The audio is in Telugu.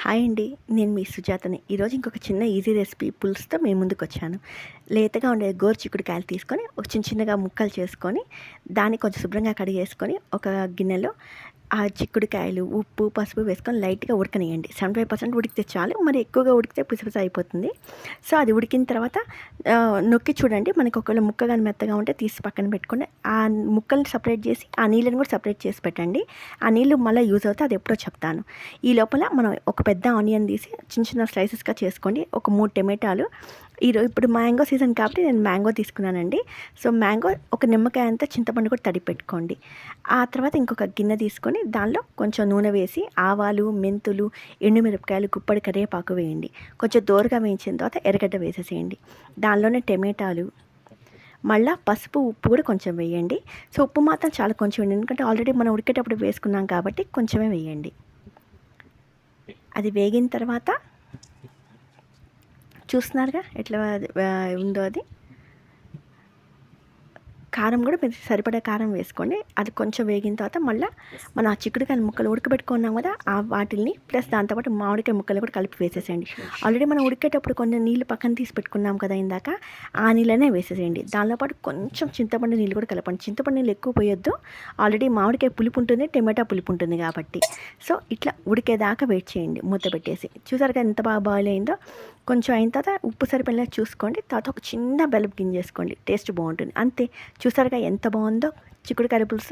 హాయ్ అండి. నేను మీ సుజాతని. ఈరోజు ఇంకొక చిన్న ఈజీ రెసిపీ పులుసుతో మీ ముందుకొచ్చాను. లేతగా ఉండే గోరు చిక్కుడుకాయలు తీసుకొని ఒక చిన్నగా ముక్కలు చేసుకొని, దాన్ని కొంచెం శుభ్రంగా కడిగేసుకొని, ఒక గిన్నెలో ఆ చిక్కుడుకాయలు, ఉప్పు, పసుపు వేసుకొని లైట్‌గా ఉడకనియండి. 75% ఉడికితే చాలు. మరి ఎక్కువగా ఉడికితే పిసపిస అయిపోతుంది. సో, అది ఉడికిన తర్వాత నొక్కి చూడండి. మనకి ఒకవేళ ముక్క గాని మెత్తగా ఉంటే తీసి పక్కన పెట్టుకోండి. ఆ ముక్కల్ని సెపరేట్ చేసి, ఆ నీళ్ళని కూడా సెపరేట్ చేసి పెట్టండి. ఆ నీళ్ళు మళ్ళీ యూజ్ అవుతాయి. అది ఎప్పుడో చెప్తాను. ఈ లోపల మనం ఒక పెద్ద ఆనియన్ తీసి చిన్న స్లైసెస్‌గా చేసుకోండి. ఒక 3 టమాటాలు. ఇప్పుడు మ్యాంగో సీజన్ కాబట్టి నేను మ్యాంగో తీసుకున్నానండి. సో, మ్యాంగో ఒక నిమ్మకాయ అంతా చింతపండు కూడా తడిపి పెట్టుకోండి. ఆ తర్వాత ఇంకొక గిన్నె తీసుకొని దానిలో కొంచెం నూనె వేసి ఆవాలు, మెంతులు, ఎండుమిరపకాయలు, గుప్పడి కరివేపాకు వేయండి. కొంచెం దోరగా వేయించిన తర్వాత ఎర్రగడ్డ వేసేసేయండి. దానిలోనే టమాటాలు, మళ్ళా పసుపు, ఉప్పు కూడా కొంచెం వేయండి. సో, ఉప్పు మాత్రం చాలా కొంచెం వేయండి. ఎందుకంటే ఆల్రెడీ మనం ఉడికేటప్పుడు వేసుకున్నాం కాబట్టి కొంచెమే వేయండి. అది వేగిన తర్వాత చూస్తున్నారుగా ఎట్లా ఉందో అది. కారం కూడా మీరు సరిపడా కారం వేసుకోండి. అది కొంచెం వేగిన తర్వాత మళ్ళీ మన ఆ చిక్కుడుకాయ ముక్కలు ఉడకబెట్టుకున్నాం కదా, ఆ వాటిల్ని ప్లస్ దాంతోపాటు మామిడికాయ ముక్కలు కూడా కలిపి వేసేసేయండి. ఆల్రెడీ మనం ఉడికేటప్పుడు కొన్ని నీళ్ళు పక్కన తీసి పెట్టుకున్నాం కదా ఇందాక, ఆ నీళ్ళనే వేసేసేయండి. దాంతోపాటు కొంచెం చింతపండు నీళ్ళు కూడా కలపండి. చింతపండు నీళ్ళు ఎక్కువ పోయొద్దు. ఆల్రెడీ మామిడికాయ పులుపు ఉంటుంది, టమాటా పులుపు ఉంటుంది కాబట్టి. సో, ఇట్లా ఉడికేదాకా వెయిట్ చేయండి మూత పెట్టేసి. చూసారుగా ఎంత బాగా బాయిల్ అయిందో. కొంచెం అయిన తర్వాత ఉప్పు సరిపోయేలా చూసుకోండి. తర్వాత ఒక చిన్న బెల్లం గింజ వేసుకోండి. టేస్ట్ బాగుంటుంది. అంతే. చూసారుగా ఎంత బాగుందో చిక్కుడుకాయ పులుసు.